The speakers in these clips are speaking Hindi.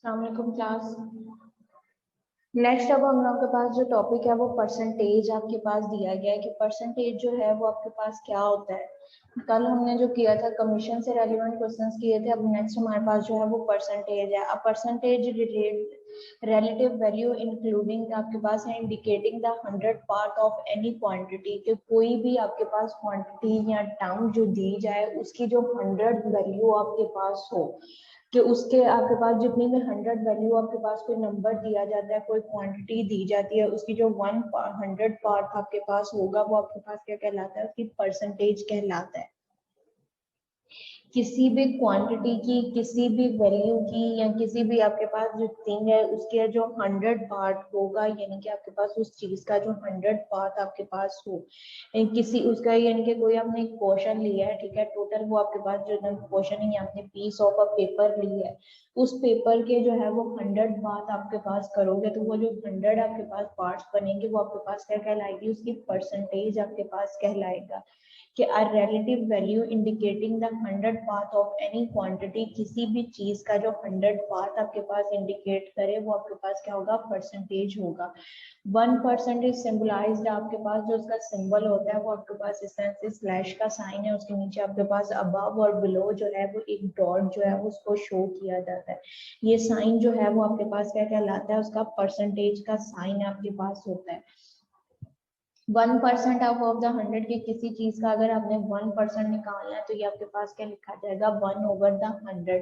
अस्सलाम वालेकुम क्लास। नेक्स्ट अब हम लोग के पास जो टॉपिक है वो परसेंटेज आपके पास दिया गया है कि परसेंटेज जो है वो आपके पास क्या होता है। कल हमने जो किया था कमीशन से रेलिवेंट क्वेश्चंस किए थे। अब नेक्स्ट हमारे पास जो है वो परसेंटेज है। अब परसेंटेज relative value इंक्लूडिंग आपके पास है indicating the 100 part of any quantity कि कोई भी आपके पास क्वांटिटी या टर्म जो दी जाए उसकी जो 100 वैल्यू आपके पास हो, कि उसके आपके पास जितनी भी 100 वैल्यू आपके पास कोई नंबर दिया जाता है, कोई क्वांटिटी दी जाती है, उसकी जो 100 पार्ट आपके पास होगा वो आपके पास क्या कहलाता है, उसकी परसेंटेज कहलाता है। किसी भी क्वांटिटी की, किसी भी वैल्यू की या किसी भी आपके पास जो थिंग है उसके जो 100 पार्ट होगा, यानी कि आपके पास उस चीज का जो 100 पार्ट आपके पास हो, किसी उसका यानी कि कोई आपने एक पोर्शन लिया है, ठीक है, टोटल वो आपके पास जो पोर्शन है, आपने पीस ऑफ अ पेपर ली है, उस पेपर के जो है वो 100 पार्ट आपके पास करोगे तो वो जो 100 आपके पास पार्ट्स बनेंगे वो आपके पास क्या कहलाएगी, उसकी परसेंटेज आपके पास कहलाएगा। कि a relative value indicating the 100 part of any quantity, किसी भी चीज का जो 100 पार्ट आपके पास इंडिकेट करे वो आपके पास क्या होगा, परसेंटेज होगा। 1% इज सिंबलाइज्ड, आपके पास जो उसका सिंबल होता है वो आपके पास इस तरह से स्लैश का साइन है, उसके नीचे आपके पास अबव और बिलो जो है वो एक डॉट जो है उसको शो किया जाता है। ये साइन जो है वो आपके पास क्या कहलाता है, उसका परसेंटेज का साइन आपके पास होता है। 1% ऑफ द 100 की किसी चीज का अगर आपने 1% निकालना है तो ये आपके पास क्या लिखा जाएगा, 1/100।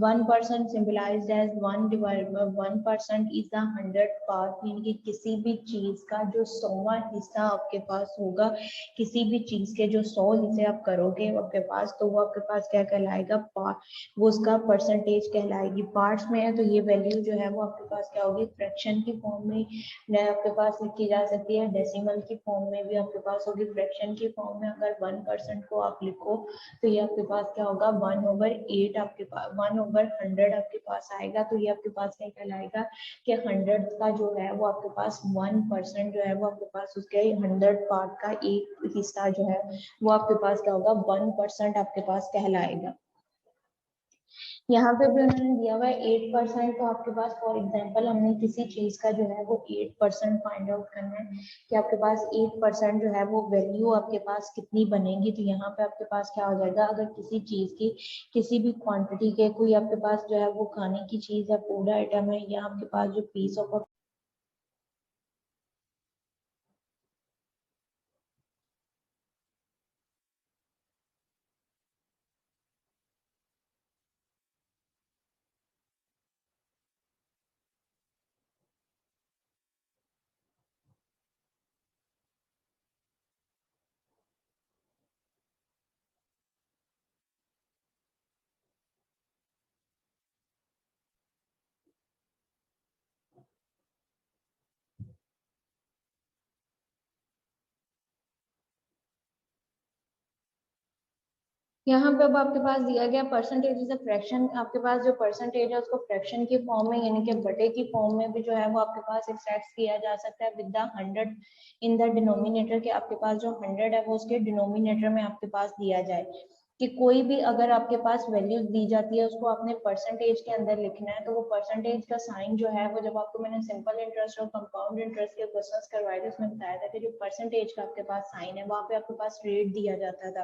1% symbolised as 1% is the 100 part, यानी कि किसी भी चीज का जो 100वां हिस्सा आपके पास होगा, किसी भी चीज के जो 100 हिस्से आप करोगे आपके पास, तो वो आपके पास क्या कहलाएगा, वो उसका परसेंटेज कहलाएगी। पार्ट्स में है तो ये वैल्यू जो है वो आपके पास क्या होगी, फ्रैक्शन की फॉर्म में आपके पास लिखी जा सकती है, डेसिमल की फॉर्म में भी आपके पास होगी, फ्रैक्शन की फॉर्म में अगर 1% को आप लिखो तो ये आपके पास क्या होगा, 1/8 आपके पास 1/100 आपके पास आएगा। तो ये आपके पास क्या कहलाएगा कि 100 का जो है वो आपके पास 1% जो है वो आपके पास उसके 100 पार्ट का एक हिस्सा जो है वो आपके पास क्या होगा, 1% आपके पास कहलाएगा। यहाँ पे भी उन्होंने दिया हुआ है 8%, तो आपके पास फॉर एग्जांपल हमने किसी चीज का जो है वो 8% फाइंड आउट करना है कि आपके पास 8% जो है वो वैल्यू आपके पास कितनी बनेगी। तो यहाँ पे आपके पास क्या हो जाएगा, अगर किसी चीज की किसी भी क्वांटिटी के कोई आपके पास जो है वो खाने की चीज है, फूड आइटम है, या आपके पास जो पीस ऑफ यहाँ पे अब आपके पास दिया गया परसेंटेज इज अ फ्रैक्शन, आपके पास जो परसेंटेज है उसको फ्रैक्शन की फॉर्म में यानी कि बटे की फॉर्म में भी जो है वो आपके पास एक्सप्रेस किया जा सकता है with the 100 in the denominator, के आपके पास जो 100 है वो उसके डिनोमिनेटर में आपके पास दिया जाए। कि कोई भी अगर आपके पास वैल्यू दी जाती है उसको आपने परसेंटेज के अंदर लिखना है, तो वो परसेंटेज का साइन जो है वो, जब आपको मैंने सिंपल इंटरेस्ट और कंपाउंड इंटरेस्ट के क्वेश्चंस करवाए थे उसमें बताया था कि जो परसेंटेज का आपके पास साइन है वहां पे आपके पास रेट दिया जाता था,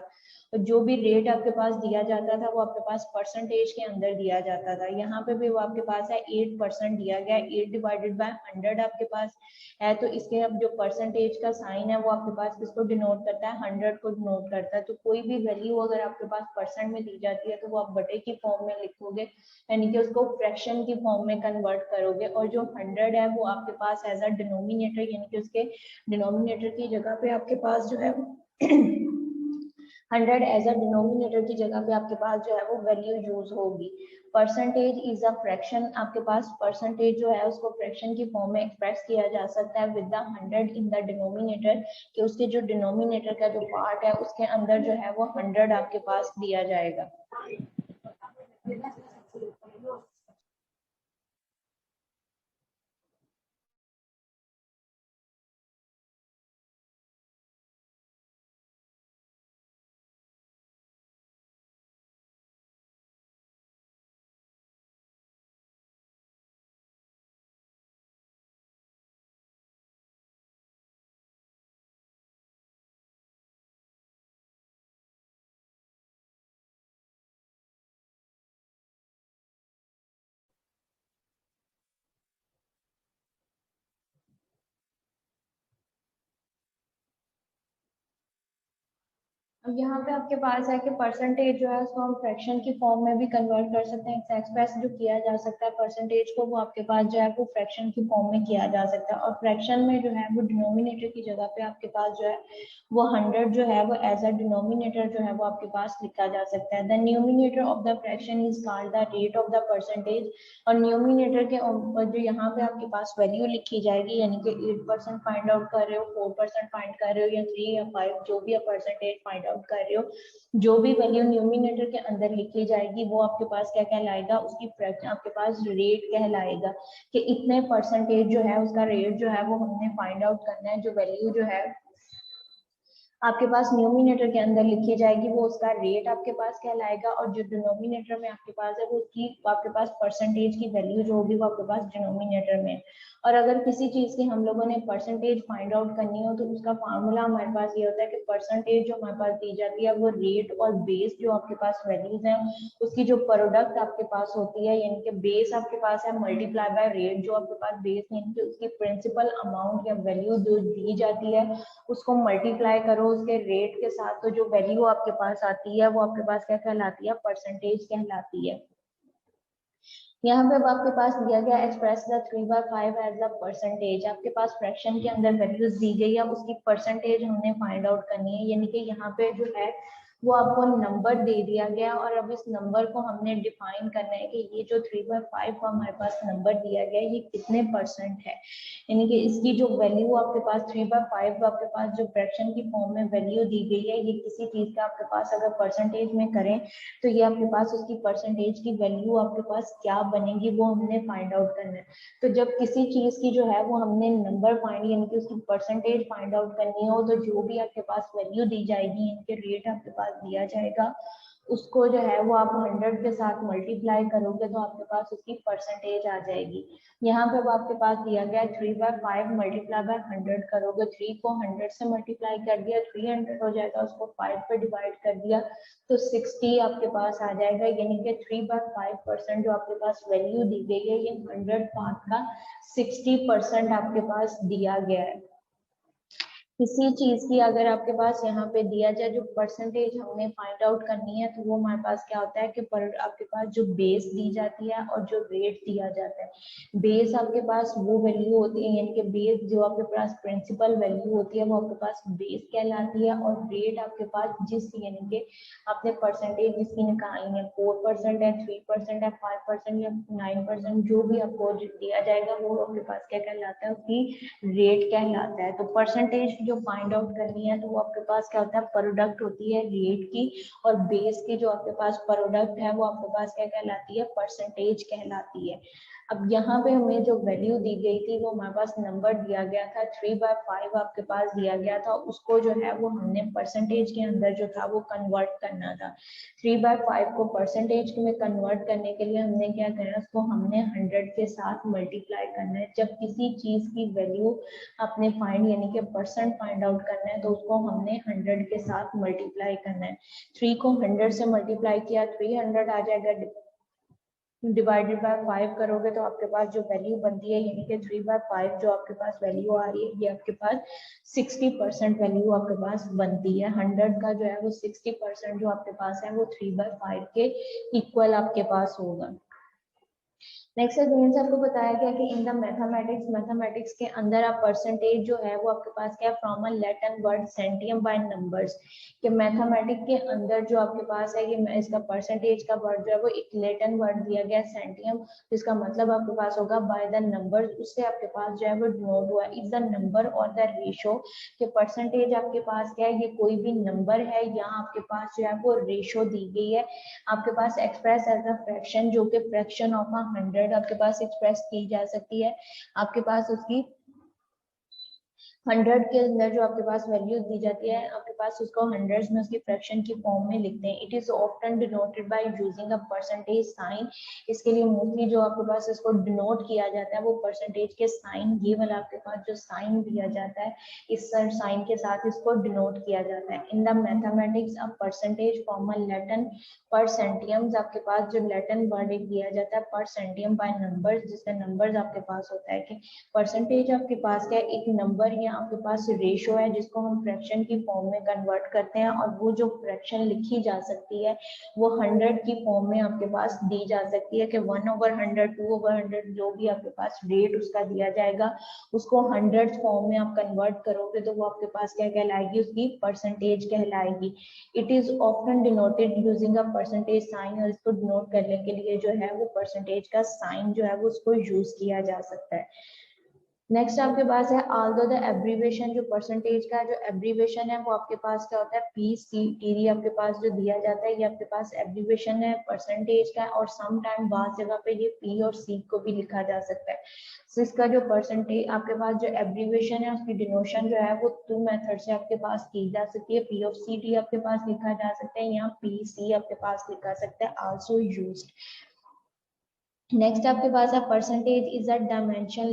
और जो भी रेट आपके पास दिया जाता था वो आपके पास परसेंटेज के अंदर दिया जाता था। यहाँ पे भी वो आपके पास है 8% दिया गया, 8/100 आपके पास है, तो इसके अब जो परसेंटेज का साइन है वो आपके पास किसको डिनोट करता है, 100 को डिनोट करता है। तो कोई भी वैल्यू अगर आपके पास परसेंट में दी जाती है तो वो आप बटे की फॉर्म में लिखोगे, यानी कि उसको फ्रैक्शन की फॉर्म में कन्वर्ट करोगे, और जो 100 है वो आपके पास एज अ डिनोमिनेटर यानी कि उसके डिनोमिनेटर की जगह पे आपके पास जो है 100 एज अ डिनोमिनेटर की जगह पे आपके पास जो है वो वैल्यू यूज होगी। परसेंटेज इज अ फ्रैक्शन, आपके पास परसेंटेज जो है उसको फ्रैक्शन की फॉर्म में एक्सप्रेस किया जा सकता है with the 100 in the denominator, कि उसके जो डिनोमिनेटर का जो पार्ट है उसके अंदर जो है वो 100 आपके पास दिया जाएगा। अब यहाँ पे आपके पास है कि परसेंटेज जो है उसको हम फ्रैक्शन की फॉर्म में भी कन्वर्ट कर सकते हैं। एक्सप्रेस जो किया जा सकता है परसेंटेज को, वो आपके पास जो है वो फ्रैक्शन की फॉर्म में किया जा सकता है। और फ्रैक्शन में जो है वो डिनोमिनेटर की जगह पे आपके पास जो है वो 100 जो है वो एज अ डिनोमिनेटर जो है वो आपके पास लिखा जा सकता है। The numerator of the fraction is called the rate of the percentage. और न्यूमिनेटर के ऊपर जो यहाँ पे आपके पास वैल्यू लिखी जाएगी, यानी कि 8% फाइंड आउट कर रहे हो, 4% फाइंड कर रहे हो, या 3 या 5 जो भी आप परसेंटेज फाइंड आउट कर रहे हो, जो भी वैल्यू न्यूमिनेटर के अंदर लिखी जाएगी वो आपके पास क्या कहलाएगा, उसकी फ्रैक्शन आपके पास रेट कहलाएगा। कि इतने परसेंटेज जो है उसका रेट जो है वो हमने फाइंड आउट करना है। जो वैल्यू जो है आपके पास न्यूमिनेटर के अंदर लिखी जाएगी वो उसका रेट आपके पास कहलाएगा। और जो डिनोमिनेटर में आपके पास है वो उसकी आपके पास परसेंटेज की वैल्यू जो होगी वो आपके पास डिनोमिनेटर में। और अगर किसी चीज की हम लोगों ने परसेंटेज फाइंड आउट करनी हो तो उसका फार्मूला हमारे पास ये होता है कि परसेंटेज जो हमारे पास दी जाती है वो रेट और बेस जो आपके पास वैल्यूज हैं उसकी जो प्रोडक्ट आपके पास होती है, यानी कि बेस आपके पास है मल्टीप्लाई बाय रेट, जो आपके पास बेस यानी कि उसकी प्रिंसिपल अमाउंट या वैल्यू जो दी जाती है उसको मल्टीप्लाई करो उसके रेट के साथ, तो जो वैल्यू आपके पास आती है वो आपके पास क्या कहलाती है, परसेंटेज कहलाती है। यहाँ पे अब आपके पास दिया गया express the 3/5 as a percentage. आपके पास फ्रैक्शन के अंदर वैल्यूज दी गई है, उसकी परसेंटेज हमने फाइंड आउट करनी है। यानी कि यहाँ पे जो है वो आपको नंबर दे दिया गया और अब इस नंबर को हमने डिफाइन करना है कि ये जो 3/5 का हमारे पास नंबर दिया गया है ये कितने परसेंट है। यानी कि इसकी जो वैल्यू आपके पास 3/5 आपके पास जो फ्रैक्शन की फॉर्म में वैल्यू दी गई है, ये किसी चीज का आपके पास अगर परसेंटेज में करें तो ये आपके पास उसकी परसेंटेज की वैल्यू आपके पास क्या बनेगी वो हमने फाइंड आउट करना है। तो जब किसी चीज की जो है वो हमने नंबर फाइंड यानी कि उसकी परसेंटेज फाइंड आउट करनी हो तो जो भी आपके पास वैल्यू दी जाएगी, इनके रेट आपके पास दिया जाएगा, उसको जो है वो आप 100 के साथ मल्टीप्लाई करोगे तो आपके पास उसकी परसेंटेज आ जाएगी। यहाँ पे अब आपके पास दिया गया 3/5 मल्टीप्लाई बाय 100 करोगे, 3 को 100 से मल्टीप्लाई कर दिया 300 हो जाएगा, उसको 5 पे डिवाइड कर दिया तो 60 आपके पास आ जाएगा। यानी कि 3/5% जो आपके पास वैल्यू दी गई है ये 100 पार्ट का 60% आपके पास दिया गया है। किसी चीज की अगर आपके पास यहाँ पे दिया जाए जो परसेंटेज हमने फाइंड आउट करनी है तो वो हमारे पास क्या होता है कि आपके पास जो बेस दी जाती है और जो रेट दिया जाता है। बेस आपके पास वो वैल्यू होती है, यानी कि बेस जो आपके पास प्रिंसिपल वैल्यू होती है वो आपके पास बेस कहलाती है। और रेट आपके पास जिस यानी कि आपने परसेंटेज जिसकी निकाली है 4% है, 3% है, 5% या 9%, जो भी आपको दिया जाएगा वो आपके पास क्या कहलाता है, उसकी रेट कहलाता है। तो परसेंटेज जो फाइंड आउट करनी है तो वो आपके पास क्या होता है, प्रोडक्ट होती है रेट की, और बेस की जो आपके पास प्रोडक्ट है वो आपके पास क्या कहलाती है, परसेंटेज कहलाती है। अब यहाँ पे हमें जो वैल्यू दी गई थी वो हमारे पास नंबर दिया गया था 3/5 आपके पास दिया गया था, उसको जो है वो हमने परसेंटेज के अंदर जो था वो कन्वर्ट करना था। 3/5 को परसेंटेज में कन्वर्ट करने के लिए हमने क्या करना है, उसको हमने 100 के साथ मल्टीप्लाई करना है। जब किसी चीज की वैल्यू आपने फाइंड यानी कि परसेंट फाइंड आउट करना है तो उसको हमने 100 के साथ मल्टीप्लाई करना है। 3 को 100 से मल्टीप्लाई किया 300 आ जाएगा, डिवाइडेड बाय 5 करोगे तो आपके पास जो वैल्यू बनती है यानी कि 3/5 जो आपके पास वैल्यू आ रही है ये आपके पास 60% वैल्यू आपके पास बनती है। 100 का जो है वो 60% जो आपके पास है वो 3/5 के इक्वल आपके पास होगा। नेक्स्ट एक्सपीरियंस आपको बताया गया कि इन द मैथमेटिक्स के अंदर आप परसेंटेज जो है वो आपके पास क्या है, from a Latin word centum by numbers. कि मैथमेटिक्स के अंदर जो आपके पास है ये इसका परसेंटेज का वर्ड जो है वो एक लैटिन वर्ड दिया गया सेंटियम, जिसका मतलब आपके पास होगा बाय द नंबर्स। उससे आपके पास जो है वो डिनोट हुआ इज द नंबर और द रेशो। कि परसेंटेज आपके पास क्या है, ये कोई भी नंबर है, यहाँ आपके पास जो है वो रेशो दी गई है आपके पास एक्सप्रेस एज अ फ्रैक्शन, जो कि फ्रैक्शन ऑफ 100 आपके पास एक्सप्रेस की जा सकती है। आपके पास उसकी 100 के अंदर जो आपके पास वैल्यू दी जाती है आपके पास उसको हंड्रेड्स में उसकी फ्रैक्शन की फॉर्म में लिखते हैं। It is often denoted by using a percentage sign. इसके लिए मोस्टली जो आपके पास इसको डिनोट किया जाता है वो परसेंटेज के साइन, ये वाला आपके पास जो साइन दिया जाता है इस साइन के साथ इसको डिनोट किया जाता है। In the mathematics a percentage form a Latin पर सेंटियम्स, आपके पास जो लैटिन वर्ड एक दिया जाता है पर सेंटियम बाय नंबर्स, जिसका नंबर्स आपके पास होता है कि परसेंटेज आपके पास क्या एक नंबर या आपके पास रेशो है जिसको हम फ्रैक्शन की फॉर्म में कन्वर्ट करते हैं, और वो जो फ्रैक्शन लिखी जा सकती है वो 100 की फॉर्म में आपके पास दी जा सकती है कि 1/100, 2/100, जो भी आपके पास रेट उसका दिया जाएगा उसको 100 फॉर्म में आप कन्वर्ट करोगे तो वो आपके पास क्या कहलाएगी, उसकी परसेंटेज कहलाएगी। It is often denoted using a percentage sign, और इसको डिनोट करने के लिए जो है वो परसेंटेज का साइन जो है वो उसको यूज किया जा सकता है। नेक्स्ट आपके पास है ऑल्दो द एब्रीवेशन, जो परसेंटेज का जो एब्रीवेशन है वो आपके पास क्या होता है, पी सी टी डी आपके पास जो दिया जाता है ये आपके पास एब्रीवेशन है परसेंटेज का, और सम टाइम बाद जगह पे ये पी और सी को भी लिखा जा सकता है। तो इसका जो परसेंटेज आपके पास जो एब्रीवेशन है उसकी डिनोशन जो है वो 2 मेथड से आपके पास की जा सकती है। पी ऑफ सी टी आपके पास लिखा जा सकता है, या पी सी आपके पास लिखा सकता है, आल्सो यूज्ड। नेक्स्ट आपके पास है percentage is a dimension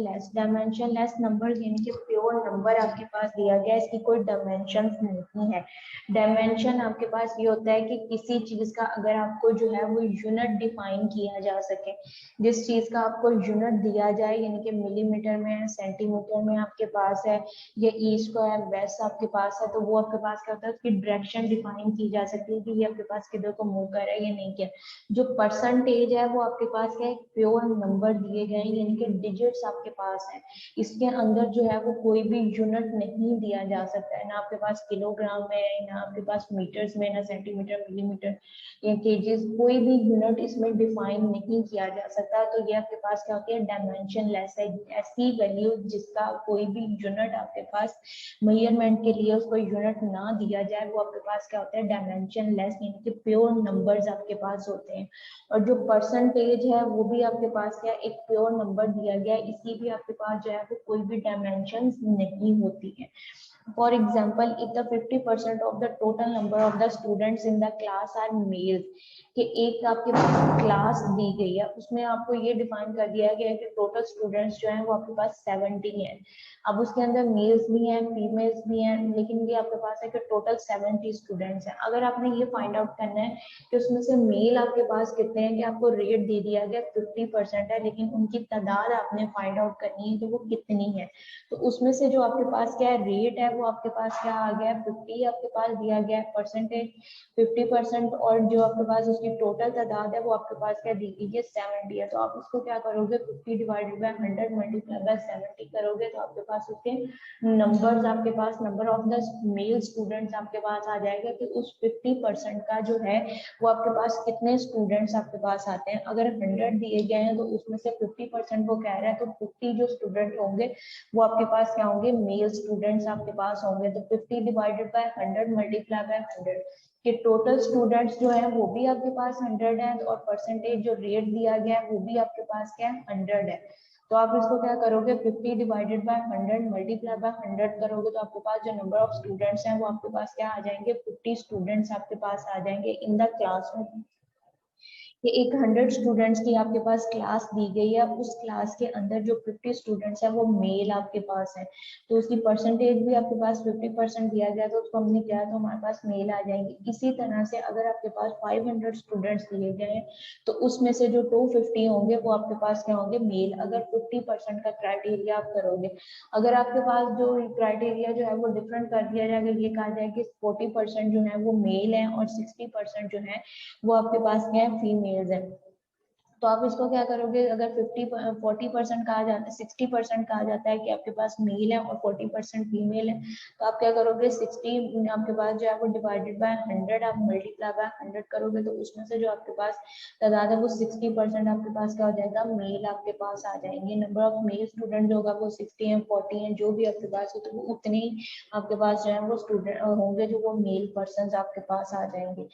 less number, यानी कि प्योर नंबर आपके पास दिया गया है, इसकी कोई डायमेंशन नहीं है। डायमेंशन आपके पास ये होता है कि किसी चीज का अगर आपको जो है वो यूनिट डिफाइन किया जा सके, जिस चीज का आपको यूनिट दिया जाए, यानी कि मिलीमीटर में है, सेंटीमीटर में आपके पास है, या ईस्ट को है, वेस्ट आपके पास है, तो वो आपके पास क्या होता है, उसकी डायरेक्शन डिफाइन की जा सकती है कि ये आपके पास किधर को मूव कर रहा है या नहीं किया। जो परसेंटेज है वो आपके पास क्या है, प्योर नंबर दिए गए हैं, यानी कि डिजिट्स आपके पास है, इसके अंदर जो है वो कोई भी यूनिट नहीं दिया जा सकता है, ना आपके पास किलोग्राम में है, ना आपके पास मीटर्स में, ना सेंटीमीटर, मिलीमीटर या केजीज, कोई भी यूनिट इसमें डिफाइन नहीं किया जा सकता। तो ये आपके पास क्या होती है, डायमेंशन लेस है, ऐसी वैल्यू जिसका कोई भी यूनिट आपके पास मेजरमेंट के लिए उसको यूनिट ना दिया जाए, वो आपके पास क्या होता है, डायमेंशन लेस, यानी कि प्योर नंबर्स आपके पास होते हैं। और जो परसेंटेज है वो भी आपके पास क्या, एक प्योर नंबर दिया गया है, इसकी भी आपके पास जो है वो कोई भी डायमेंशन नहीं होती है। For example, if the 50% of the total number of the students in the class are males, कि एक आपके पास क्लास दी गई है उसमें आपको ये डिफाइन कर दिया गया है कि टोटल स्टूडेंट्स जो हैं वो आपके पास 70 हैं। अब उसके अंदर मेल्स भी हैं, फीमेल्स भी हैं, लेकिन ये आपके पास है कि टोटल 70 स्टूडेंट्स हैं। अगर आपने ये फाइंड आउट करना है कि उसमें से मेल आपके पास कितने हैं, कि आपको रेट दे दिया गया 50% है, लेकिन उनकी तादाद आपने फाइंड आउट करनी है कि वो कितनी है, तो उसमें से जो आपके पास क्या है, रेट है वो आपके पास क्या आ गया, 50 आपके पास दिया गया है, परसेंटेज 50%, और जो आपके पास उसकी टोटल तादाद है वो आपके पास क्या दी गई है, 70 है। तो आप उसको क्या करोगे, 50 डिवाइडेड बाय 100 मल्टीप्लाई बाय 70 करोगे तो आपके पास उसके नंबर्स, आपके पास number of the male students आपके पास आ जाएगा कि उस 50% का जो है वो आपके पास कितने स्टूडेंट्स आपके पास आते हैं। अगर 100 दिए गए हैं तो उसमें से 50% वो कह रहा है, तो 50 जो स्टूडेंट होंगे वो आपके पास क्या होंगे, मेल स्टूडेंट्स आपके पास होंगे। तो 50 डिवाइडेड बाय 100 मल्टीप्लाई बाय 100 कि टोटल स्टूडेंट्स जो है वो भी आपके पास 100 है, और परसेंटेज जो रेट दिया गया है वो भी आपके पास क्या है, 100 है। तो आप इसको क्या करोगे, 50 डिवाइडेड बाय 100 मल्टीप्लाई बाय 100 करोगे तो आपके पास जो नंबर ऑफ स्टूडेंट्स हैं वो आपके पास क्या आ जाएंगे, 50 स्टूडेंट्स आपके पास आ जाएंगे इन द क्लासरूम। कि एक 100 स्टूडेंट्स की आपके पास क्लास दी गई है, उस क्लास के अंदर जो 50 स्टूडेंट्स है वो मेल आपके पास है, तो उसकी परसेंटेज भी आपके पास 50% दिया गया, तो उसको हमने किया तो हमारे पास मेल आ जाएंगे। इसी तरह से अगर आपके पास 500 स्टूडेंट्स दिए गए हैं तो उसमें से जो 250 होंगे वो आपके पास क्या होंगे, मेल, अगर 50% का क्राइटेरिया आप करोगे। अगर आपके पास जो क्राइटेरिया जो है वो डिफरेंट कर दिया जाएगा, ये कहा जाए कि 40% जो है वो मेल है और 60% जो है वो आपके पास क्या है, फीमेल्स है। तो आप इसको क्या करोगे, अगर 40% कहा जाता है, 60% कहा जाता है कि आपके पास मेल है और 40% फीमेल है, तो आप क्या करोगे, 60 आपके पास जो है वो डिवाइडेड बाय 100 आप मल्टीप्लाई बाय 100 करोगे, तो उसमें से जो आपके पास तादाद है वो 60% आपके पास क्या हो जाएगा, मेल आपके पास आ जाएंगे। नंबर ऑफ मेल स्टूडेंट होगा वो 60 है, 40 है, जो भी आपके पास है, तो वो उतने ही आपके पास जो है वो स्टूडेंट होंगे, जो वो मेल पर्सन आपके पास आ जाएंगे।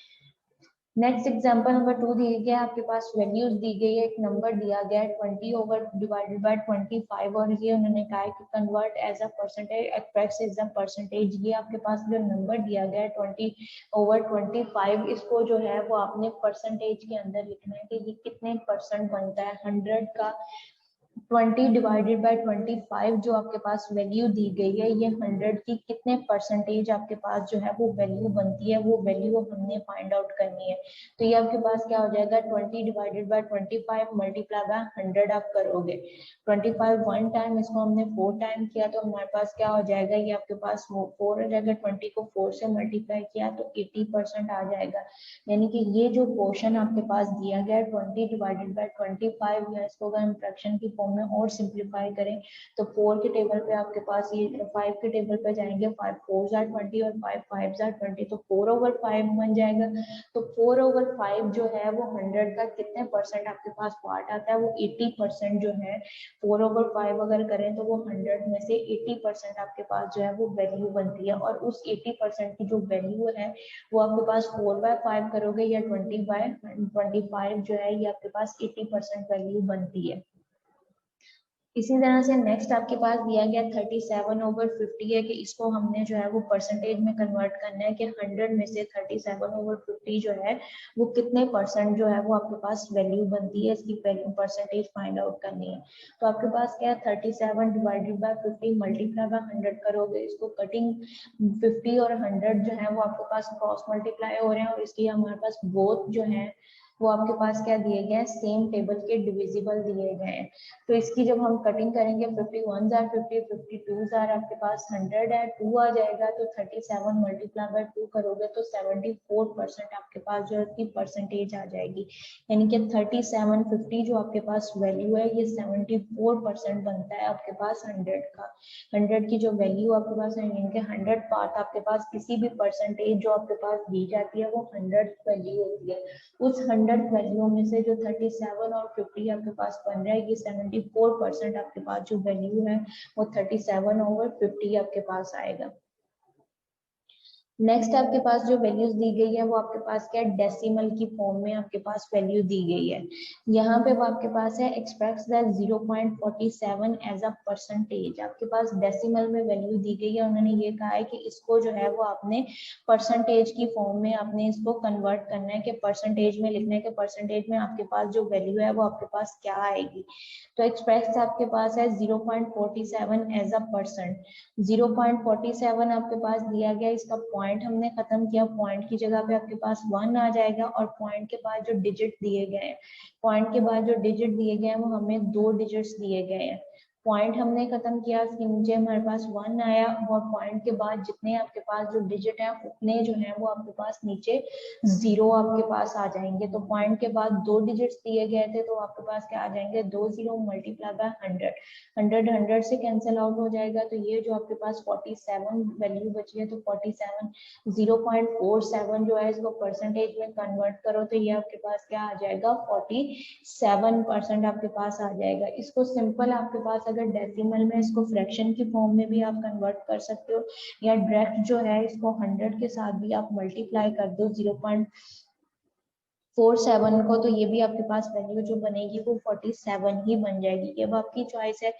नेक्स्ट एग्जांपल नंबर 2 दी गया है, आपके पास वैल्यूज दी गई है, एक नंबर दिया गया है 20 ओवर डिवाइडेड बाय 25, और ये उन्होंने कहा है कि convert as a percentage, express is a percentage. ये आपके पास जो नंबर दिया गया है 20 ओवर 25, इसको जो है वो आपने परसेंटेज के अंदर लिखना है कि ये कितने परसेंट बनता है 100 का 20 डिवाइडेड बाय 25 जो आपके पास वैल्यू दी गई है, ये 100 की कितने परसेंटेज आपके पास जो है वो वैल्यू बनती है, वो वैल्यू हमने फाइंड आउट करनी है। तो ये आपके पास क्या हो जाएगा, 20 डिवाइडेड बाय 25 मल्टीप्लाई बाय 100 आप करोगे। 25 वन टाइम, इसको हमने 4 टाइम किया तो हमारे पास क्या हो जाएगा, ये आपके पास 4 हो जाएगा। 20 को 4 से मल्टीप्लाई किया तो 80% आ जाएगा। यानी कि ये जो पोर्शन आपके पास दिया गया है 20 डिवाइडेड बाय 25, या इसको अगर हम फ्रैक्शन की फॉर्म में और सिंप्लीफाई करें तो 4 के टेबल पे आपके पास ये 5 के टेबल पे जाएंगे, 5 4 आर 20 और 5 5 आर 20, तो 4/5 बन जाएगा। तो 4/5 जो है वो 100 का कितने परसेंट आपके पास पार्ट आता है, वो 80% जो है। 4/5 अगर करें तो वो 100 में से 80% आपके पास जो है वो वैल्यू बनती है, और उस 80% की जो वैल्यू है वो आपके पास 4/5 करोगे या 20/25 जो है, ये आपके पास 80% वैल्यू बनती है। इसी तरह से नेक्स्ट आपके पास दिया गया 37/50 है कि इसको हमने जो है वो परसेंटेज में कन्वर्ट करना है कि 100 में से 37/50 जो है वो कितने परसेंट जो है वो आपके पास वैल्यू बनती है, इसकी परसेंटेज फाइंड आउट करनी है। तो आपके पास क्या है, 37 डिवाइडेड बाय 50 मल्टीप्लाई बाय 100 करोगे, इसको कटिंग 50 और 100 जो है वो आपके पास क्रॉस मल्टीप्लाई हो रहे हैं, और इसलिए हमारे पास बोथ जो है वो आपके पास क्या दिए गए हैं, सेम टेबल के डिविजिबल दिए गए हैं। तो इसकी जब हम कटिंग करेंगे 51 आर 50, 52 आर आपके पास 100 है, 2 आ जाएगा, तो 37 मल्टीप्लाई बाय 2 करोगे तो 74% आपके पास जो है परसेंटेज आ जाएगी। यानी कि 3750 जो आपके पास वैल्यू है, ये 74% बनता है आपके पास 100 का। 100 की जो वैल्यू आपके पास है, यानी कि 100 पार्ट आपके पास किसी भी परसेंटेज जो आपके पास दी जाती है वो 100 वैल्यू होती है। उस 100 वैल्यू में से जो 37 और 50 आपके पास बन रहा है, ये 74% आपके पास जो वैल्यू है वो 37/50 आपके पास आएगा। नेक्स्ट आपके पास जो वैल्यूज दी गई है वो आपके पास क्या है, डेसिमल की फॉर्म में आपके पास वैल्यू दी गई है। यहाँ पे वो आपके पास है express the 0.47 as a percentage, आपके पास डेसिमल में वैल्यू दी गई है। उन्होंने ये कहा है कि इसको जो है वो आपने परसेंटेज की फॉर्म में आपने इसको कन्वर्ट करना है, कि परसेंटेज में लिखना है कि परसेंटेज में आपके पास जो वैल्यू है वो आपके पास क्या आएगी। तो एक्सप्रेस आपके पास है 0.47 एज अ परसेंट। 0.47 आपके पास दिया गया, इसका पॉइंट हमने खत्म किया, पॉइंट की जगह पे आपके पास 1 आ जाएगा, और पॉइंट के बाद जो डिजिट दिए गए हैं, पॉइंट के बाद जो डिजिट दिए गए हैं वो हमें 2 डिजिट्स दिए गए हैं। पॉइंट हमने खत्म किया, इसके नीचे हमारे पास 1 आया, और पॉइंट के बाद जितने आपके पास जो डिजिट है उतने जो है वो आपके पास नीचे 0 आपके पास आ जाएंगे। तो पॉइंट के बाद 2 डिजिट्स दिए गए थे, तो आपके पास क्या आ जाएंगे, 2 0 मल्टीप्लाई बाय 100, 100 से कैंसिल आउट हो जाएगा, तो ये जो आपके पास 47 वैल्यू बची है, तो 47 0.47 जो है इसको परसेंटेज में कन्वर्ट करो तो ये आपके पास क्या आ जाएगा, 47% आपके पास आ जाएगा। इसको सिंपल आपके पास अगर डेसिमल में इसको फ्रैक्शन की फॉर्म में भी आप कन्वर्ट कर सकते हो, या डायरेक्ट जो है इसको 100 के साथ भी आप मल्टीप्लाई कर दो 0.47 को, तो ये भी आपके पास वैल्यू जो बनेगी वो 47 ही बन जाएगी। ये अब आपकी चॉइस है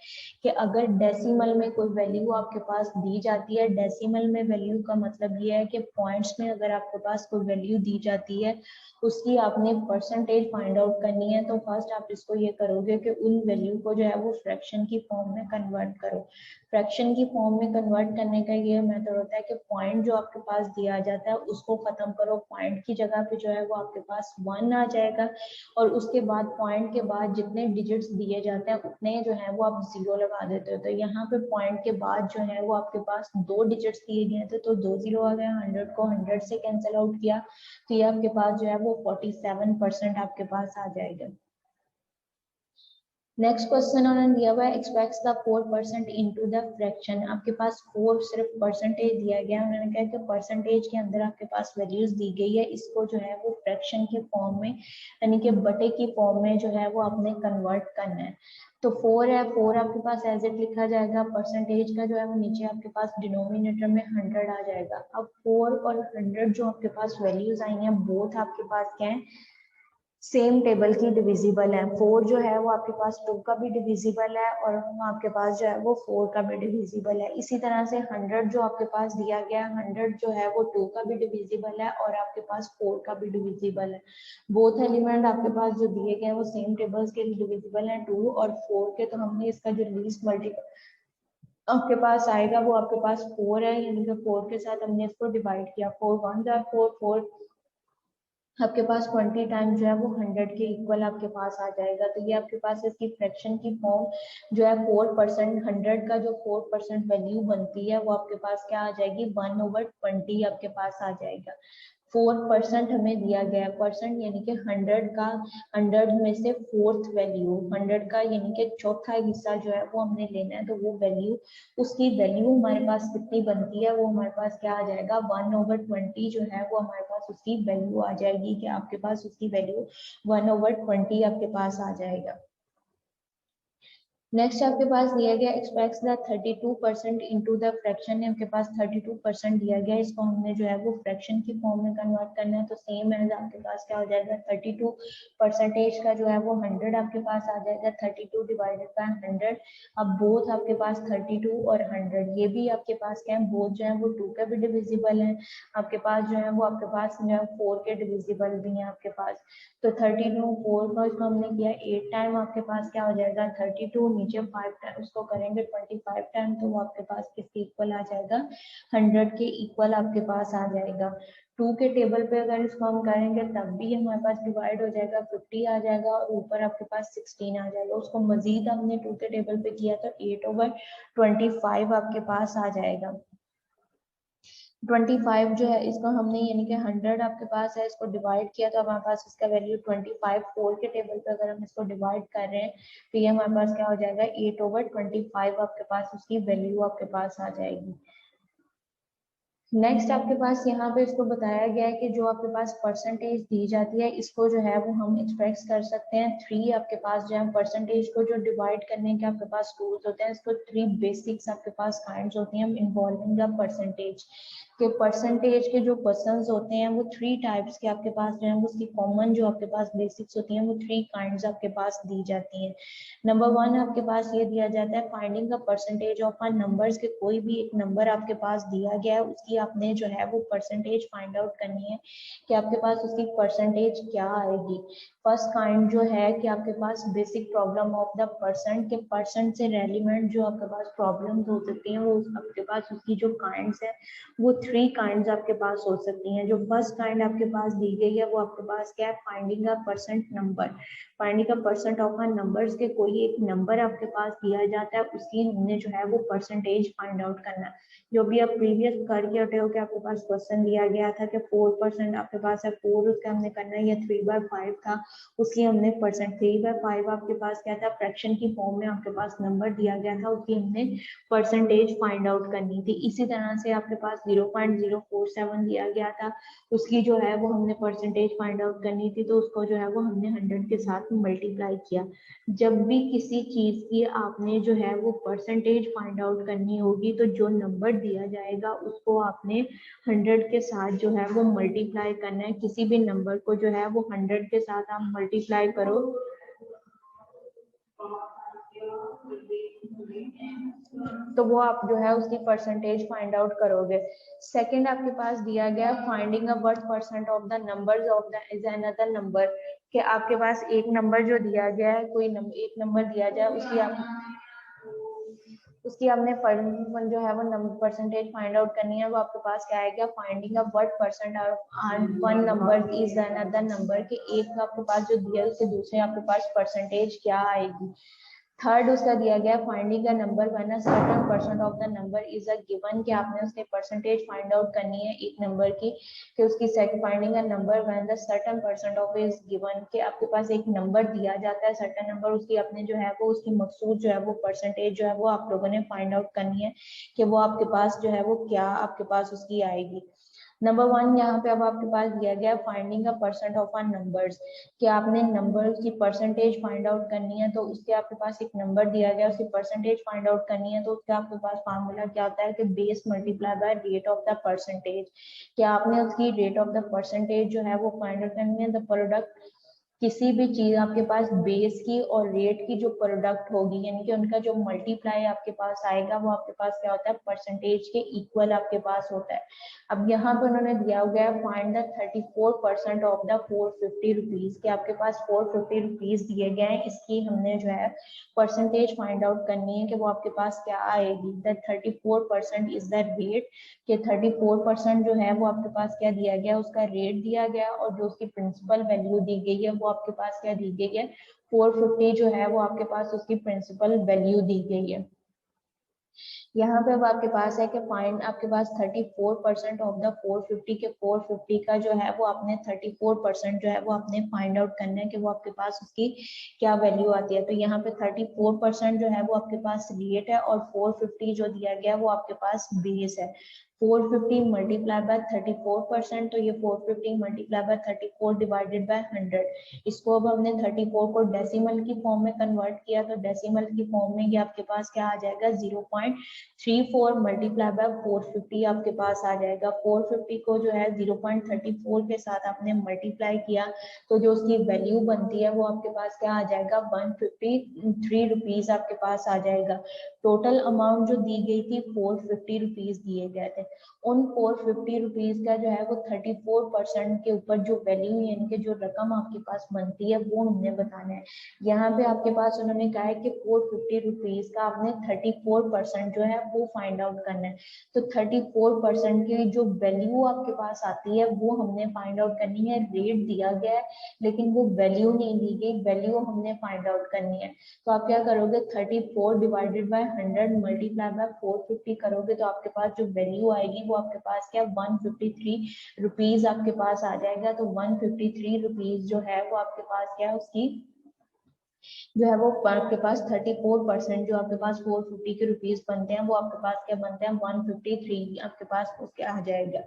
कि अगर डेसिमल में कोई वैल्यू आपके पास दी जाती है, डेसिमल में वैल्यू का मतलब ये है कि पॉइंट्स में अगर आपके पास कोई वैल्यू दी जाती है उसकी आपने परसेंटेज फाइंड आउट करनी है, तो फर्स्ट आप इसको ये करोगे कि उन वैल्यू को जो है वो फ्रैक्शन की फॉर्म में कन्वर्ट करो। फ्रैक्शन की फॉर्म में कन्वर्ट करने का ये मेथड होता है कि पॉइंट जो आपके पास दिया जाता है उसको खत्म करो, पॉइंट की जगह पे जो है वो आपके पास 1 आ जाएगा, और उसके बाद पॉइंट के बाद जितने डिजिट्स दिए जाते हैं उतने जो है वो आप 0 लगा देते हो। तो यहाँ पे पॉइंट के बाद जो है वो आपके पास 2 डिजिट्स दिए गए थे, तो 2 0 आ गया, 100 को 100 से कैंसिल आउट किया, तो ये आपके पास जो है वो 47% आपके पास आ जाएगा। नेक्स्ट क्वेश्चन उन्होंने दिया हुआ है expect the 4% into the fraction, आपके पास 4 सिर्फ परसेंटेज दिया गया, उन्होंने कहा कि परसेंटेज के अंदर आपके पास वैल्यूज दी गई है, इसको जो है वो फ्रैक्शन के फॉर्म में यानी कि बटे की फॉर्म में जो है वो आपने कन्वर्ट करना है। तो 4 है, 4 आपके पास एज इट लिखा जाएगा, परसेंटेज का जो है वो नीचे आपके पास डिनोमिनेटर में 100 आ जाएगा। अब 4 और 100 जो आपके पास वैल्यूज आई हैं बोथ आपके पास क्या है, सेम टेबल की डिविजिबल है। 4 जो है वो आपके पास 2 का भी डिविजिबल है और आपके पास जो है वो 4 का भी डिविजिबल है। इसी तरह से 100 जो आपके पास दिया गया है, 100 जो है वो 2 का भी डिविजिबल है और आपके पास 4 का भी डिविजिबल है। बोथ एलिमेंट आपके पास जो दिए गए हैं वो सेम टेबल्स के डिविजिबल है 2 और 4 के, तो हमने इसका जो लीस्ट मल्टीपल आपके पास आएगा वो आपके पास 4 है, यानी कि 4 के साथ हमने इसको डिवाइड किया। 4 1 जा 4 4 आपके पास 20 टाइम जो है वो 100 के इक्वल आपके पास आ जाएगा। तो ये आपके पास इसकी फ्रैक्शन की फॉर्म जो है 4%, 100 का जो 4% वैल्यू बनती है वो आपके पास क्या आ जाएगी, 1/20 आपके पास आ जाएगा। 4% हमें दिया गया है, परसेंट यानी कि 100 का 100 में से फोर्थ वैल्यू, 100 का यानी कि चौथा हिस्सा जो है वो हमने लेना है। तो वो वैल्यू, उसकी वैल्यू हमारे पास कितनी बनती है, वो हमारे पास क्या आ जाएगा, 1/20 जो है वो हमारे पास उसकी वैल्यू आ जाएगी। कि आपके पास उसकी वैल्यू 1/20 आपके पास आ जाएगा। नेक्स्ट आपके पास दिया गया express the 32% into the fraction है। आपके पास 32% दिया गया, इसको हमने जो है वो फ्रैक्शन की फॉर्म में कन्वर्ट करना है। तो सेम एज आपके पास क्या हो जाएगा, 32% का जो है वो 100 आपके पास आ जाएगा, 32 डिवाइडेड बाय 100। अब बोथ आपके पास 32 और 100 ये भी आपके पास क्या है, बोथ जो है वो 2 का भी डिविजिबल है। आपके पास जो है वो आपके पास जो है 4 के डिविजिबल भी है आपके पास। तो 32 4 का इसको हमने किया 8 टाइम, आपके पास क्या हो जाएगा 32 नीचे 5 टाइम उसको करेंगे 25 टाइम, तो वो आपके पास किसके इक्वल आ जाएगा, 100 के इक्वल आपके पास आ जाएगा। 2 के टेबल पे अगर इसको हम करेंगे तब भी हमारे पास डिवाइड हो जाएगा, 50 आ जाएगा और ऊपर आपके पास 16 आ जाएगा। उसको मजीद हमने 2 के टेबल पे किया तो 8/25 आपके पास आ जाएगा। 25 जो है इसको हमने यानी कि 100 आपके पास है, इसको डिवाइड किया तो हमारे पास इसका वैल्यू 25, 4 के टेबल पे अगर हम इसको डिवाइड कर रहे हैं तो ये हमारे पास क्या हो जाएगा, 8/25 आपके पास उसकी वैल्यू आपके पास आ जाएगी। नेक्स्ट आपके पास यहाँ पे इसको बताया गया है कि जो आपके पास परसेंटेज दी जाती है इसको जो है वो हम एक्सप्रेस कर सकते हैं 3 आपके पास जो है परसेंटेज को जो डिवाइड करने के आपके पास टूल्स होते हैं, इसको 3 बेसिक्स आपके पास काइंड्स होती हैं इन्वॉल्विंग द परसेंटेज। के परसेंटेज के जो क्वेश्चंस होते हैं वो 3 टाइप्स के आपके पास जो है वो उसकी कॉमन जो आपके पास बेसिक्स होती हैं वो 3 काइंड्स आपके पास दी जाती हैं। नंबर 1 आपके पास ये दिया जाता है finding the percentage of numbers के कोई भी एक नंबर आपके पास दिया गया है उसकी आपने जो है वो परसेंटेज फाइंड आउट करनी है कि आपके पास उसकी परसेंटेज क्या आएगी। फर्स्ट काइंड जो है कि आपके पास basic problem of the percent के परसेंट से रेलिवेंट जो आपके पास प्रॉब्लम्स हो सकती हैं वो आपके पास उसकी जो काइंड्स है वो 3 काइंड्स आपके पास हो सकती हैं। जो फर्स्ट काइंड आपके पास दी गई है वो आपके पास क्या है, finding a percent number. Finding a percent of a numbers के कोई एक नंबर आपके पास दिया जाता है उसकी हमने जो है वो परसेंटेज फाइंड आउट करना है। जो भी आप प्रीवियस करके हटे हो कि आपके पास क्वेश्चन दिया गया था कि 4% आपके पास है, 4 उसका हमने करना है, या 3/5 था उसकी हमने परसेंट, 3/5 आपके पास क्या था, फ्रैक्शन की फॉर्म में आपके पास नंबर दिया गया था उसकी हमने परसेंटेज फाइंड आउट करनी थी। इसी तरह से आपके पास 0.047 दिया गया था उसकी जो है वो हमने परसेंटेज फाइंड आउट करनी थी, तो उसको जो है वो हमने 100 के साथ मल्टीप्लाई किया। जब भी किसी चीज की आपने जो है वो परसेंटेज फाइंड आउट करनी होगी तो जो नंबर दिया जाएगा उसको आपने 100 के साथ जो है वो मल्टीप्लाई करना है। किसी भी नंबर को जो है वो 100 के साथ आप मल्टीप्लाई करो तो वो आप जो है उसकी परसेंटेज फाइंड आउट करोगे। सेकंड आपके पास दिया गया finding a what percent of the numbers of the is another number, कि आपके पास एक नंबर जो दिया गया है, कोई एक नंबर दिया जाए उसकी आपने जो है वो नंबर परसेंटेज फाइंड आउट करनी है। वो आपके पास क्या आएगा, finding a what percent of one number is another number, के एक आपके पास जो दिया है उससे दूसरे आपके पास परसेंटेज क्या आएगी। थर्ड उसका दिया गया finding a number when a certain percent of the number is a given, कि आपने उसकी परसेंटेज फाइंड आउट करनी है एक नंबर की, कि उसकी finding a number when the certain percent of is given, कि आपके पास एक नंबर दिया जाता है सर्टेन नंबर, उसकी आपने जो है वो उसकी मकसूद जो है वो परसेंटेज जो है वो आप लोगों ने फाइंड आउट करनी है कि वो आपके पास जो है वो क्या आपके पास उसकी आएगी। नंबर 1 यहाँ पे अब आपके पास दिया गया finding a percent of a numbers, कि आपने नंबर की परसेंटेज फाइंड आउट करनी है। तो उसके आपके पास एक नंबर दिया गया उसकी परसेंटेज फाइंड आउट करनी है, तो उसका आपके पास फार्मूला क्या होता है कि base multiply by rate of the percentage, कि आपने उसकी रेट ऑफ द परसेंटेज जो है वो फाइंड आउट करनी है। द प्रोडक्ट किसी भी चीज आपके पास बेस की और रेट की जो प्रोडक्ट होगी, यानी कि उनका जो मल्टीप्लाई आपके पास आएगा वो आपके पास क्या होता है, परसेंटेज के इक्वल आपके पास होता है। अब यहाँ पे उन्होंने दिया हुआ है find the 34% of the 450 rupees, कि आपके पास 450 रुपीज दिए गए हैं, इसकी हमने जो है परसेंटेज फाइंड आउट करनी है कि वो आपके पास क्या आएगी। द 34% इज द रेट, कि 34% जो है वो आपके पास क्या दिया गया, उसका रेट दिया गया, और जो उसकी प्रिंसिपल वैल्यू दी गई है वो आपके पास क्या दी गई है, 450 जो है वो आपके पास उसकी प्रिंसिपल वैल्यू दी गई है। यहाँ पे अब आपके पास है कि फाइंड, आपके पास 34% ऑफ द 450 के 450 का जो है वो आपने 34% जो है वो आपने फाइंड आउट करना है कि वो आपके पास उसकी क्या वैल्यू आती है। तो यहाँ पे 34% जो है वो आपके पास रेट है, और 450 जो दिया गया वो आपके पास बेस है। 450 मल्टीप्लाई बाय 34%, तो ये 450 मल्टीप्लाई बाय 34 डिवाइडेड बाय 100। इसको अब हमने 34 को डेसिमल की फॉर्म में कन्वर्ट किया, तो डेसिमल की फॉर्म में ये आपके पास क्या आ जाएगा, 0.34 मल्टीप्लाई बाय 450 आपके पास आ जाएगा। 450 को जो है 0.34 के साथ आपने मल्टीप्लाई किया, तो जो उसकी वैल्यू बनती है वो आपके पास क्या आ जाएगा, 153 रुपीज आपके पास आ जाएगा। टोटल अमाउंट जो दी गई थी 450 रुपीज दिए गए थे, उन 450 रुपीज का जो है वो 34% के ऊपर जो वैल्यू यानी कि जो रकम आपके पास बनती है वो हमने बताना है। यहाँ पे आपके पास उन्होंने कहा है कि 450 रुपीज का आपने 34% जो है वो फाइंड आउट करना है। तो 34% की जो वैल्यू आपके पास आती है वो हमने फाइंड आउट करनी है। रेट दिया गया है लेकिन वो वैल्यू नहीं दी गई, वैल्यू हमने फाइंड आउट करनी है। तो आप क्या करोगे, 34 डिवाइडेड बाय 100 मल्टीप्लाई बाय 450 करोगे, तो आपके पास जो वैल्यू आएगी वो आपके पास क्या 153 रुपीज आपके पास आ जाएगा। तो 153 रुपीज जो है वो आपके पास क्या है, उसकी जो है वो आपके पास 34% जो आपके पास 450 के रुपीज बनते हैं वो आपके पास क्या बनते हैं, 153 आपके पास उसके आ जाएगा।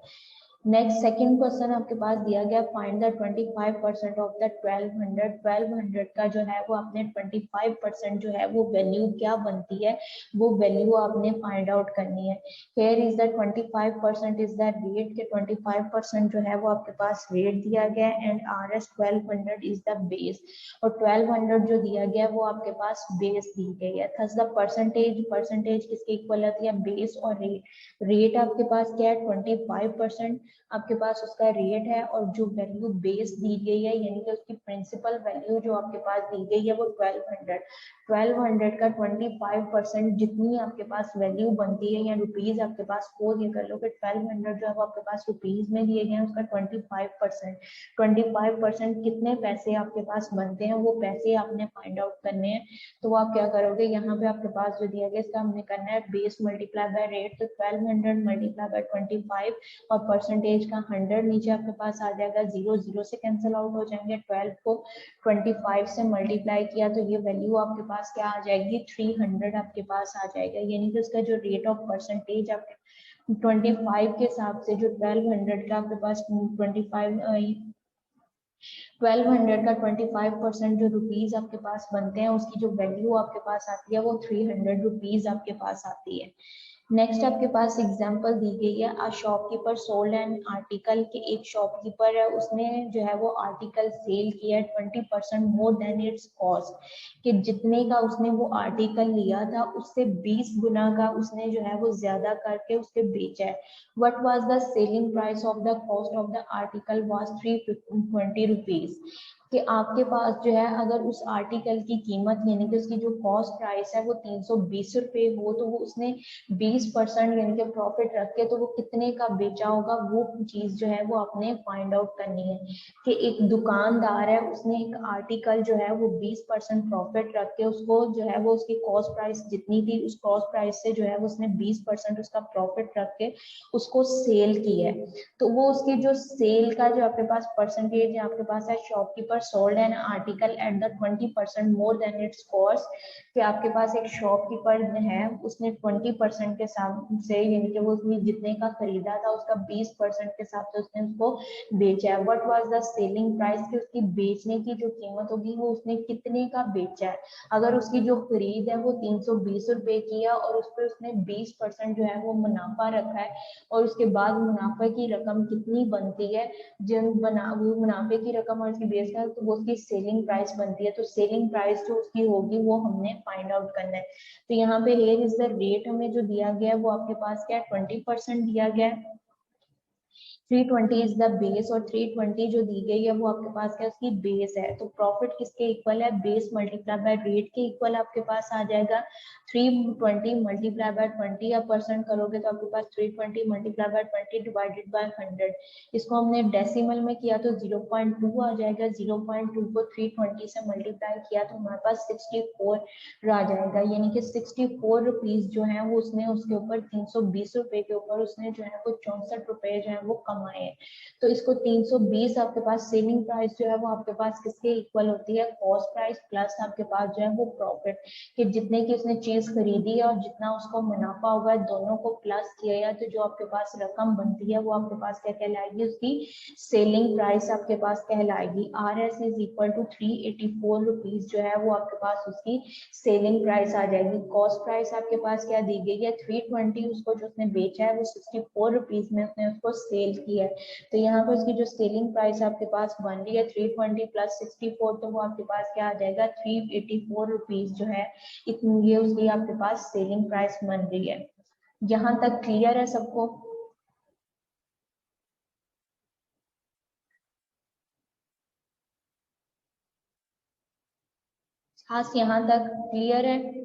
नेक्स्ट सेकंड क्वेश्चन आपके पास दिया गया, फाइंड द 25% ऑफ द 1200। 1200 का जो है वो आपने 25% जो है वो वैल्यू क्या बनती है, वो वैल्यू आपने फाइंड आउट करनी है। Here is the 25% is the rate, के 25% जो है वो आपके पास रेट दिया गया है, and R S 1200 is the base, और 1200 जो दिया गया वो आपके पास बेस दी गई है। थस द परसेंटेज, परसेंटेज किसके इक्वल होती है, बेस और रेट। रेट आपके पास क्या है 25% आपके पास उसका रेट है, और जो वैल्यू बेस दी गई है यानी कि उसकी प्रिंसिपल वैल्यू जो आपके पास दी गई है वो 1200। 1200 का 25% जितनी आपके पास वैल्यू बनती है, या रुपीज आपके पास फोर ये कर लो कि 1200 जो है वो आपके पास रुपीज में दिए गए हैं, उसका 25% कितने पैसे आपके पास बनते हैं वो पैसे आपने फाइंड आउट करने हैं। तो आप क्या करोगे, यहाँ पे आपके पास जो दिया गया इसका हमने करना है बेस मल्टीप्लाई बाय रेट, तो 1200 मल्टीप्लाई बाय 25 और परसेंटेज का 100, नीचे आपके पास आ जाएगा 0, 0 से कैंसिल आउट हो जाएंगे। 12 को 25 से मल्टीप्लाई किया तो ये वैल्यू आपके पास क्या आ जाएगी, 300 आपके पास आ जाएगा। यानी कि उसका जो रेट ऑफ परसेंटेज आपके 25 के हिसाब से जो 1200 का आपके पास 1200 का 25% जो रुपीज आपके पास बनते हैं उसकी जो वैल्यू आपके पास आती है वो 300 रुपीज आपके पास आती है। नेक्स्ट आपके पास एग्जांपल दी गई है, a shopkeeper sold an article, के एक शॉपकीपर है उसने जो है वो आर्टिकल सेल किया 20% मोर देन इट्स कॉस्ट, कि जितने का उसने वो आर्टिकल लिया था उससे 20 गुना का उसने जो है वो ज्यादा करके उसके बेचा है। What was the selling price of the cost of the article was 320 rupees, कि आपके पास जो है अगर उस आर्टिकल की कीमत यानी कि उसकी जो कॉस्ट प्राइस है वो 320 रुपए हो, तो वो उसने 20% यानी कि प्रॉफिट रख के तो वो कितने का बेचा होगा, वो चीज जो है वो आपने फाइंड आउट करनी है। कि एक दुकानदार है उसने एक आर्टिकल जो है वो 20% प्रॉफिट रख के उसको जो है वो उसकी कॉस्ट प्राइस जितनी थी उस कॉस्ट प्राइस से जो है वो उसने 20% उसका प्रॉफिट रख के उसको सेल किया है। तो वो उसकी जो सेल का जो आपके पास परसेंटेज है आपके पास है, shopkeeper sold an article at the 20% more than it's cost, कि आपके पास एक शॉपकीपर है उसने 20% के के साथ से, यानी कि वो उसने जितने का खरीदा था उसका 20% के हिसाब से उसने उसको बेचा है। What was the selling price, कि उसकी बेचने की जो कीमत होगी वो उसने कितने का बेचा है। अगर उसकी जो खरीद है वो 320 रुपए की है और उस पर उसने 20% जो है वो मुनाफा रखा है, और उसके बाद मुनाफे की रकम कितनी बनती है, जब वो मुनाफे की रकम और उसकी बेस का, तो वो उसकी सेलिंग प्राइस बनती है। तो सेलिंग प्राइस जो उसकी होगी वो हमने फाइंड आउट करना है। तो यहाँ पे हेयर इज द रेट हमें जो दिया गया है वो आपके पास क्या है, 20% दिया गया है। 320 इज द बेस, और 320 जो दी गई है वो आपके पास क्या, उसकी बेस है। तो प्रॉफिट किसके इक्वल है, बेस मल्टीप्लाई बाय रेट के इक्वल आपके पास आ जाएगा। 320 मल्टीप्लाई बाय 20 या परसेंट करोगे तो आपके पास 320 मल्टीप्लाई बाय 20 डिवाइडेड बाय 100। इसको हमने डेसिमल में किया तो 0.2 आ जाएगा। 0.2 को 320 से मल्टीप्लाई किया तो हमारे पास 64 आ जाएगा, यानी कि 64 रुपीज जो है वो उसने उसके ऊपर 320 रुपए के ऊपर उसने जो है वो 64 रुपए जो है वो कमाए हैं। तो इसको 320 आपके पास सेलिंग प्राइस जो है वो आपके पास किसके इक्वल होती है, कॉस्ट प्राइस प्लस आपके पास जो है वो प्रॉफिट, कि जितने की उसने चीज खरीदी है और जितना उसको मुनाफा हुआ है दोनों को प्लस किया है, तो जो आपके पास रकम बनती है वो आपके पास क्या कहलाएगी, उसकी सेलिंग प्राइस आपके पास कहलाएगी। R S is equal to 384 rupees जो है वो आपके पास उसकी सेलिंग प्राइस आ जाएगी। कॉस्ट प्राइस आपके पास क्या दी गई है, 320, उसको जो उसने बेचा है वो 64 रुपीज में उसने उसको सेल किया है। तो यहाँ पर उसकी जो सेलिंग प्राइस आपके पास बन रही है 320 प्लस 64, तो वो आपके पास क्या आ जाएगा, 384 रुपीज जो है इतनी, ये उसकी आपके पास सेलिंग प्राइस बन रही है। यहाँ तक क्लियर है सबको? खास यहाँ तक क्लियर है?